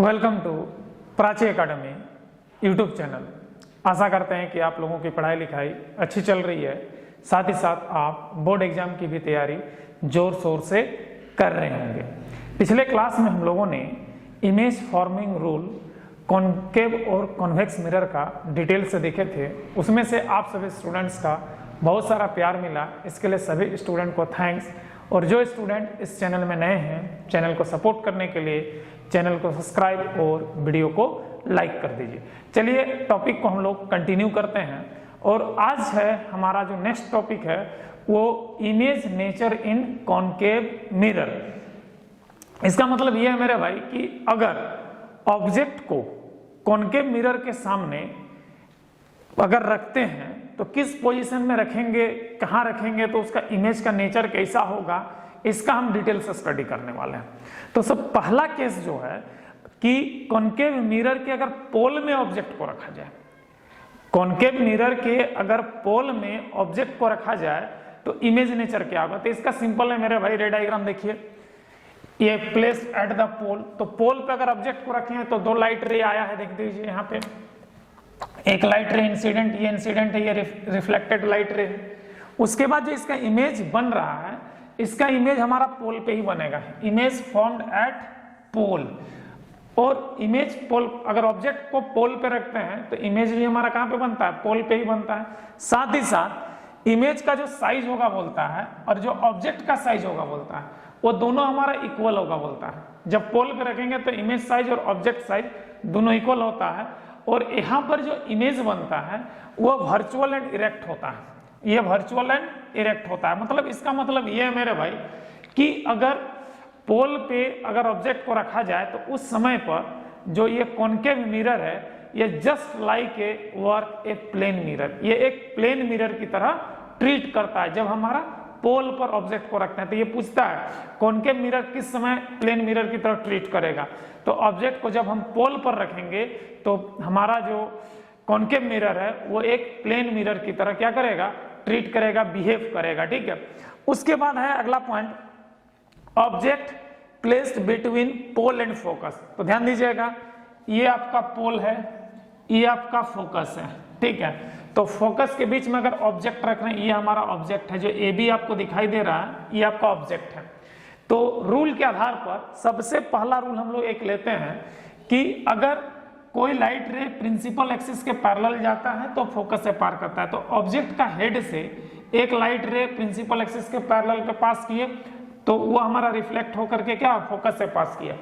Welcome to Prachi academy YouTube channel. आशा करते हैं कि आप लोगों की पढ़ाई लिखाई अच्छी चल रही है, साथ ही साथ आप बोर्ड एग्जाम की भी तैयारी जोर शोर से कर रहे होंगे। पिछले क्लास में हम लोगों ने इमेज फॉर्मिंग रूल कॉनकेव और कॉन्वेक्स मिरर का डिटेल से देखे थे। उसमें से आप सभी स्टूडेंट्स का बहुत सारा प्यार मिला, इसके लिए सभी स्टूडेंट को थैंक्स। और जो स्टूडेंट इस चैनल में नए हैं, चैनल को सपोर्ट करने के लिए चैनल को सब्सक्राइब और वीडियो को लाइक कर दीजिए। चलिए टॉपिक को हम लोग कंटिन्यू करते हैं और आज है हमारा जो नेक्स्ट टॉपिक है वो image nature in concave mirror. इसका मतलब ये है मेरे भाई कि अगर ऑब्जेक्ट को कॉनकेव मिरर के सामने अगर रखते हैं तो किस पोजीशन में रखेंगे, कहाँ रखेंगे, तो उसका इमेज का नेचर कैसा होगा, इसका हम डिटेल से स्टडी करने वाले हैं। तो सब पहला केस जो है कि कॉनकेव मिरर के अगर पोल में ऑब्जेक्ट को रखा जाए, कॉनकेव मिरर के अगर पोल में ऑब्जेक्ट को रखा जाए तो इमेज नेचर क्या होगा। तो इसका सिंपल है मेरे भाई, रे डायग्राम देखिए, ये प्लेस एट द पोल। तो पोल पे अगर ऑब्जेक्ट को रखें तो दो लाइट रे आया है, देख दीजिए यहाँ पे, एक लाइट रे इंसिडेंट, ये इंसिडेंट है, ये रिफ्लेक्टेड लाइट रे है। उसके बाद जो इसका इमेज बन रहा है, इसका इमेज हमारा पोल पे ही बनेगा, इमेज फॉर्म्ड एट पोल। और इमेज पोल, अगर ऑब्जेक्ट को पोल पे रखते हैं तो इमेज भी हमारा कहाँ पे बनता है, पोल पे ही बनता है। साथ ही साथ इमेज का जो साइज होगा बोलता है और जो ऑब्जेक्ट का साइज होगा बोलता है, वो दोनों हमारा इक्वल होगा बोलता है। जब पोल पे रखेंगे तो इमेज साइज और ऑब्जेक्ट साइज दोनों इक्वल होता है। और यहाँ पर जो इमेज बनता है वो वर्चुअल एंड इरेक्ट होता है, ये वर्चुअल एंड इरेक्ट होता है। मतलब इसका मतलब ये है मेरे भाई कि अगर पोल पे अगर ऑब्जेक्ट को रखा जाए तो उस समय पर जो ये कॉनकेव मिरर है ये just like a work a plane mirror, ये एक प्लेन मिरर की तरह ट्रीट करता है। जब हमारा पोल पर ऑब्जेक्ट को रखते हैं तो ये पूछता है कॉनकेव मिरर किस समय प्लेन मिरर की तरह ट्रीट करेगा। तो ऑब्जेक्ट को जब हम पोल पर रखेंगे तो हमारा जो कॉनकेव मिरर है वो एक प्लेन मिरर की तरह क्या करेगा, ट्रीट करेगा, बिहेव करेगा। ठीक है, उसके बाद है अगला point, object placed between pole and focus. तो ध्यान दीजिएगा, ये आपका पोल है, ये आपका फोकस है। ठीक है, तो फोकस के बीच में अगर ऑब्जेक्ट रख रहे हैं, ये हमारा ऑब्जेक्ट है, जो ए बी आपको दिखाई दे रहा है ये आपका ऑब्जेक्ट है। तो रूल के आधार पर सबसे पहला रूल हम लोग एक लेते हैं कि अगर कोई लाइट रे प्रिंसिपल एक्सिस के पैरेलल जाता है तो फोकस से पार करता है। तो ऑब्जेक्ट का हेड से एक लाइट रे प्रिंसिपल एक्सिस के पैरेलल पे पास किए तो वो हमारा रिफ्लेक्ट होकर के क्या फोकस से पास किया।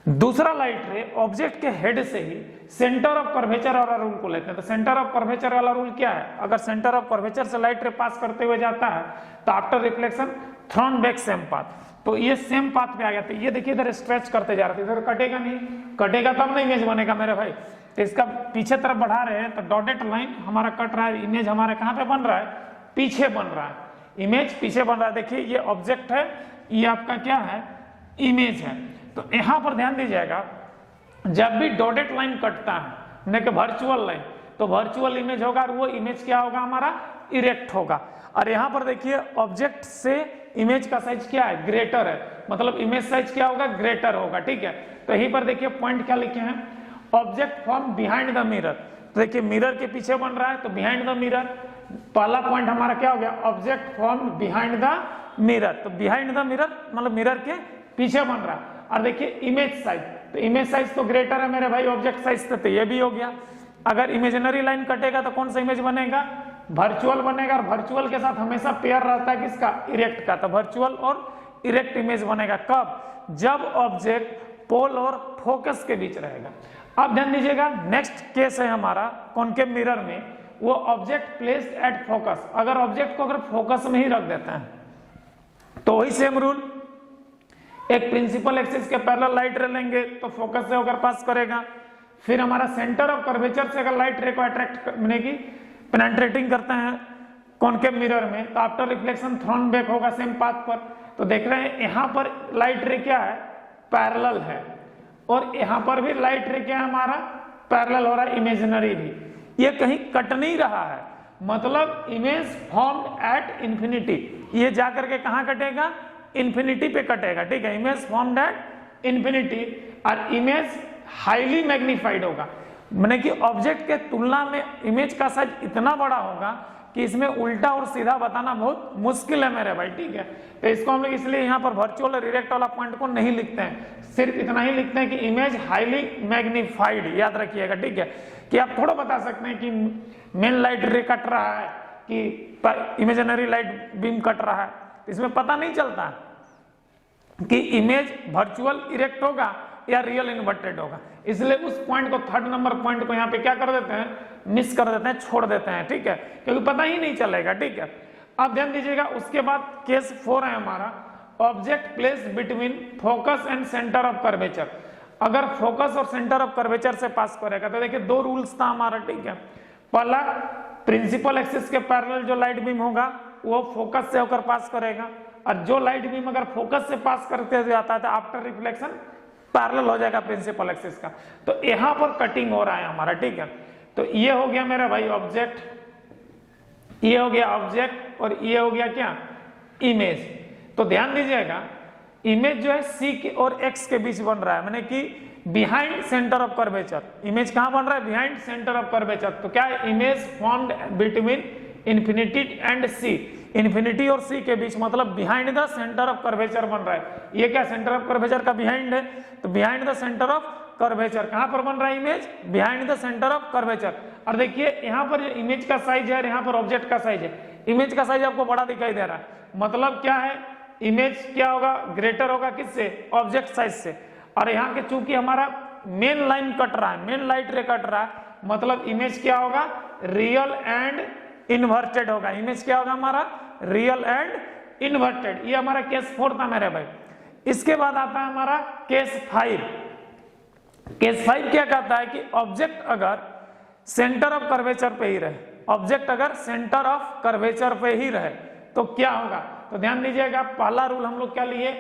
दूसरा लाइट रे ऑब्जेक्ट के हेड से ही सेंटर ऑफ कर्वेचर वाला रूल को लेते हैं। तो सेंटर ऑफ कर्वेचर वाला रूल क्या है, अगर सेंटर ऑफ कर्वेचर से लाइट रे पास करते हुए जाता है तो after reflection thrown back same path. तो ये सेम पाथ पे आ गया, तो ये देखिए इधर स्ट्रेच करते जा रहे थे, इधर कटेगा नहीं, कटेगा तब ना इमेज बनेगा मेरे भाई। तो इसका पीछे तरफ बढ़ा रहे हैं तो डॉटेड लाइन हमारा कट रहा है, इमेज हमारे कहाँ पे बन रहा है, पीछे बन रहा है, इमेज पीछे बन रहा है। देखिए ये ऑब्जेक्ट है, ये आपका क्या है, इमेज है। तो यहाँ पर ध्यान दीजिएगा, जब भी डॉटेड लाइन कटता है न कि वर्चुअल लाइन, तो वर्चुअल इमेज होगा और वो इमेज क्या होगा, हमारा इरेक्ट होगा। और यहाँ पर देखिए ऑब्जेक्ट से इमेज का साइज क्या है, ग्रेटर है, मतलब इमेज साइज क्या होगा, ग्रेटर होगा। ठीक है, तो यहीं पर देखिए पॉइंट क्या लिखे हैं, object form behind the mirror. तो देखिए मिरर के पीछे बन रहा है तो बिहाइंड द मिरर, पहला पॉइंट हमारा क्या हो गया, object form behind the mirror. तो बिहाइंड द मिरर मतलब मिरर के पीछे बन रहा है। और देखिए इमेज साइज, तो इमेज साइज तो ग्रेटर है मेरे भाई ऑब्जेक्ट साइज से, तो ये भी हो गया। अगर इमेजिनरी लाइन कटेगा तो कौन सा इमेज बनेगा, वर्चुअल बनेगा। और वर्चुअल के साथ हमेशा पेयर रहता है किसका, इरेक्ट का। तो वर्चुअल और इरेक्ट इमेज बनेगा कब, जब ऑब्जेक्ट पोल और फोकस के बीच रहेगा। अब ध्यान दीजिएगा, नेक्स्ट केस है हमारा कॉनकेव मिरर में, वो ऑब्जेक्ट प्लेस्ड एट फोकस। अगर ऑब्जेक्ट को अगर फोकस में ही रख देते हैं तो वही सेम रूल, एक प्रिंसिपल एक्सिस के पैरेलल लाइट रे लेंगे तो फोकस से होकर पास करेगा। फिर हमारा सेंटर ऑफ कर्वेचर से अगर लाइट रे को अट्रैक्ट करने की पेनेट्रेटिंग करते हैं कॉनकेव मिरर में, तो आफ्टर रिफ्लेक्शन थ्रोन बैक होगा सेम पाथ पर। तो देख रहे हैं यहाँ पर लाइट रे क्या है, पैरेलल है, और यहाँ पर भी लाइट रे क्या है, हमारा पैरेलल हो रहा है, इमेजिनरी भी। ये कहीं कट नहीं रहा है, मतलब इमेज फॉर्म्ड एट इंफिनिटी, ये जाकर के कहाँ कटेगा, इन्फिनिटी पे कटेगा। ठीक है, इमेज फॉर्म्ड एट इंफिनिटी और इमेज हाईली मैग्नीफाइड होगा, माने कि ऑब्जेक्ट के तुलना में इमेज का साइज इतना बड़ा होगा कि इसमें उल्टा और सीधा बताना बहुत मुश्किल है मेरे भाई, ठीक है। तो इसको हम लोग इसलिए यहाँ पर वर्चुअल और इरेक्ट वाला पॉइंट को नहीं लिखते हैं, सिर्फ इतना ही लिखते हैं कि इमेज हाईली मैग्नीफाइड, याद रखिएगा, ठीक है। कि आप थोड़ा बता सकते हैं कि मेन लाइट रे कट रहा है कि इमेजिनरी लाइट बीम कट रहा है, इसमें पता नहीं चलता कि इमेज वर्चुअल इरेक्ट होगा या रियल इन्वर्टेड होगा, इसलिए उस पॉइंट को, थर्ड नंबर पॉइंट को यहाँ पे क्या कर देते हैं, मिस कर देते हैं, छोड़ देते हैं, ठीक है, क्योंकि पता ही नहीं चलेगा, ठीक है। अब ध्यान दीजिएगा, उसके बाद केस 4 है हमारा, object place between focus and centre of curvature. अगर फोकस और सेंटर ऑफ कर्वेचर से पास करेगा तो देखिए 2 रूल्स था हमारा, ठीक है। पहला, प्रिंसिपल एक्सिस के पैरेलल जो लाइट बीम होगा वो फोकस से होकर पास करेगा, और जो लाइट बीम अगर फोकस से पास करते जाता है तो आफ्टर रिफ्लेक्शन पैरेलल हो जाएगा प्रिंसिपल एक्सिस का। तो यहाँ पर कटिंग हो रहा है हमारा, ठीक है। तो ये हो गया मेरा भाई ऑब्जेक्ट, ये हो गया ऑब्जेक्ट, और ये हो गया क्या, इमेज। तो ध्यान दीजिएगा, इमेज जो है सी और एक्स के बीच बन रहा है, माने कि behind centre of curvature. Image कहां बन रहा है, बिहाइंड सेंटर ऑफ कर्वेचर। तो क्या है, image formed between infinity and C, infinity और सी के बीच, मतलब behind the centre of curvature बन रहा है। ये क्या, सेंटर ऑफ कर्वेचर का बिहाइंड है, तो behind the centre of curvature कहां पर बन रहा है, image behind the centre of curvature. और देखिए यहाँ पर जो इमेज का साइज है, यहाँ पर ऑब्जेक्ट का साइज है, इमेज का साइज आपको बड़ा दिखाई दे रहा है, मतलब क्या है, इमेज क्या होगा, ग्रेटर होगा किससे, ऑब्जेक्ट साइज से। और यहाँ के चूंकि हमारा मेन लाइन कट रहा है, मेन लाइट रे कट रहा है, मतलब इमेज क्या होगा, रियल एंड इन्वर्टेड होगा। इमेज क्या होगा हमारा, रियल एंड इन्वर्टेड। ये हमारा केस 4 था मेरे भाई। इसके बाद आता है हमारा केस 5। केस 5 क्या कहता है कि ऑब्जेक्ट अगर सेंटर ऑफ कर्वेचर पे ही रहे, ऑब्जेक्ट अगर सेंटर ऑफ कर्वेचर पे ही रहे तो क्या होगा। तो ध्यान दीजिएगा, पहला रूल हम लोग क्या लिए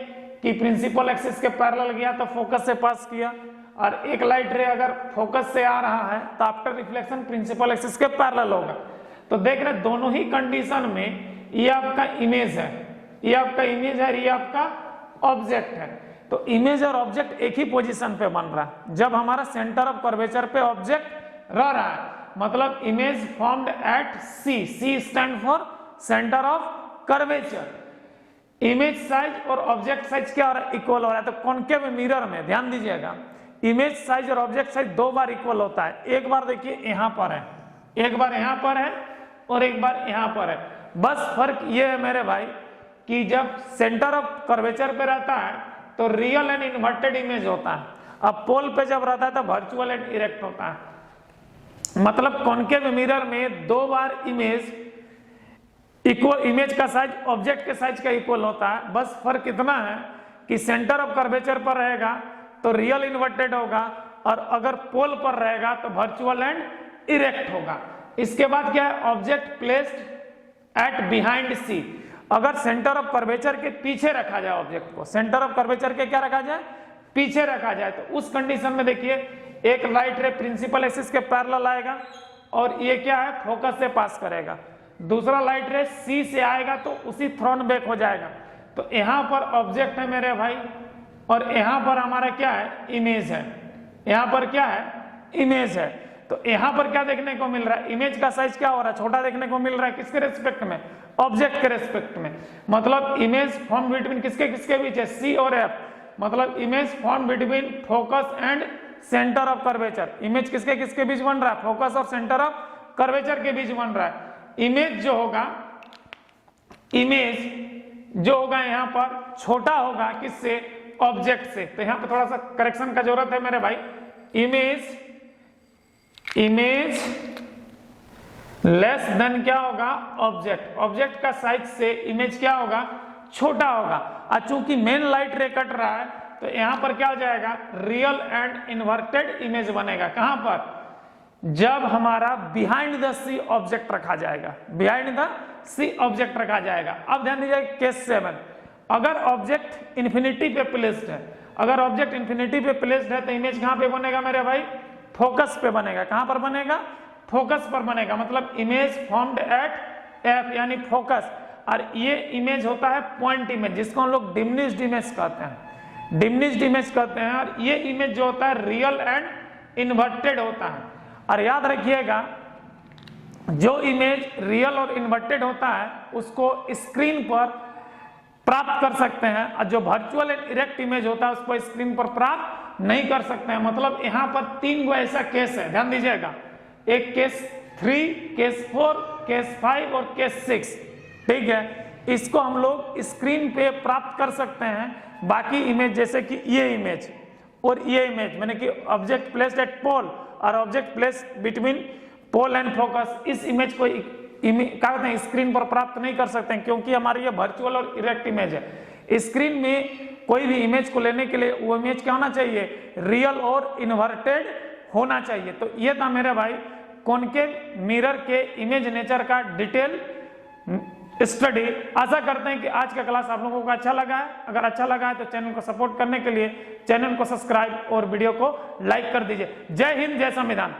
कि प्रिंसिपल एक्सिस के पैरेलल गया तो फोकस से पास किया, और एक लाइट रे अगर फोकस से आ रहा है तो आफ्टर रिफ्लेक्शन प्रिंसिपल एक्सिस के पैरेलल होगा। तो देख रहे दोनों ही कंडीशन में ये आपका इमेज है, ये आपका इमेज है, ये आपका ऑब्जेक्ट है। तो इमेज और ऑब्जेक्ट एक ही पोजीशन पे बन रहा है जब हमारा सेंटर ऑफ कर्वेचर पे ऑब्जेक्ट रह रहा है, मतलब image formed at C, C stand for centre of curvature. Image size और ऑब्जेक्ट साइज क्या हो रहा है, इक्वल हो रहा है। तो कॉन्केव मिरर में ध्यान दीजिएगा, इमेज साइज और ऑब्जेक्ट साइज 2 बार इक्वल होता है। एक बार देखिए यहां पर है, एक बार यहां पर है, और एक बार यहां पर है। बस फर्क ये है मेरे भाई कि जब सेंटर ऑफ कर्वेचर पे रहता है तो रियल एंड इन्वर्टेड इमेज होता है, अब पोल पे जब रहता है तो वर्चुअल एंड इरेक्ट होता है। मतलब कॉन्केव मिरर में 2 बार इमेज इक्वल, इमेज का साइज ऑब्जेक्ट के साइज का इक्वल होता है। बस फर्क इतना है कि सेंटर ऑफ कर्वेचर पर रहेगा तो रियल इन्वर्टेड होगा, और अगर पोल पर रहेगा तो वर्चुअल एंड इरेक्ट होगा। इसके बाद क्या है, ऑब्जेक्ट प्लेस्ड एट बिहाइंड सी। अगर सेंटर ऑफ कर्वेचर के पीछे रखा जाए ऑब्जेक्ट को, सेंटर ऑफ कर्वेचर के क्या रखा जाए, पीछे रखा जाए, तो उस कंडीशन में देखिए एक लाइट रे प्रिंसिपल एक्सिस के पैरेलल आएगा और ये क्या है, फोकस से पास करेगा। दूसरा लाइट रे सी से आएगा तो उसी थ्रोन बैक हो जाएगा। तो यहाँ पर ऑब्जेक्ट है मेरे भाई, और यहाँ पर हमारा क्या है, इमेज है। यहाँ पर क्या है, इमेज है। तो यहाँ पर क्या देखने को मिल रहा है, इमेज का साइज क्या हो रहा है, छोटा देखने को मिल रहा है। किसके रेस्पेक्ट में, ऑब्जेक्ट के रेस्पेक्ट में। मतलब इमेज फॉर्म बिटवीन किसके किसके बीच है, सी और एफ। मतलब image form between focus and centre of curvature. Image किसके किसके बीच बन रहा है, फोकस और सेंटर ऑफ कर्वेचर के बीच बन रहा है। इमेज जो होगा, इमेज जो होगा यहाँ पर छोटा होगा किससे, ऑब्जेक्ट से। तो यहाँ पर थोड़ा सा करेक्शन का जरूरत है मेरे भाई। इमेज लेस देन क्या होगा, ऑब्जेक्ट। ऑब्जेक्ट का साइज से इमेज क्या होगा, छोटा होगा। और चूंकि मेन लाइट रे कट रहा है तो यहां पर क्या हो जाएगा, रियल एंड इन्वर्टेड इमेज बनेगा। कहां पर, जब हमारा बिहाइंड द सी ऑब्जेक्ट रखा जाएगा, बिहाइंड द सी ऑब्जेक्ट रखा जाएगा। अब ध्यान दीजिए केस 7, अगर ऑब्जेक्ट इन्फिनिटी पे प्लेस्ड है, अगर ऑब्जेक्ट इन्फिनिटी पे प्लेस्ड है तो इमेज कहां पे बनेगा मेरे भाई, फोकस पे बनेगा। कहां पर बनेगा, फोकस पर बनेगा। मतलब इमेज फॉर्म्ड एट एफ यानी फोकस। और ये इमेज होता है पॉइंट इमेज, जिसको हम लोग डिमिनिश्ड इमेज कहते हैं। डिमिनिश्ड इमेज कहते हैं। और ये इमेज जो होता है रियल एंड इन्वर्टेड होता है। और याद रखिएगा, जो इमेज रियल और इन्वर्टेड होता है उसको स्क्रीन पर प्राप्त कर सकते हैं, और जो वर्चुअल एंड इरेक्ट इमेज होता है उसको स्क्रीन पर प्राप्त नहीं कर सकते हैं। मतलब यहाँ पर 3 गो ऐसा केस है, ध्यान दीजिएगा। एक केस 3, केस 4, केस 5 और केस 6, ठीक है। इसको हम लोग स्क्रीन पे प्राप्त कर सकते हैं। बाकी इमेज जैसे कि ये इमेज और ये इमेज, मैंने कि ऑब्जेक्ट प्लेस्ड एट पोल और object placed between pole and focus, इस इमेज को क्या कहते हैं स्क्रीन पर प्राप्त नहीं कर सकते हैं, क्योंकि हमारी ये वर्चुअल और इरेक्ट इमेज है। स्क्रीन में कोई भी इमेज को लेने के लिए वो इमेज क्या होना चाहिए, रियल और इन्वर्टेड होना चाहिए। तो ये था मेरे भाई कॉनकेव मिरर के इमेज नेचर का डिटेल स्टडी। आशा करते हैं कि आज का क्लास आप लोगों को अच्छा लगा है। अगर अच्छा लगा है तो चैनल को सपोर्ट करने के लिए चैनल को सब्सक्राइब और वीडियो को लाइक कर दीजिए। जय हिंद, जय संविधान।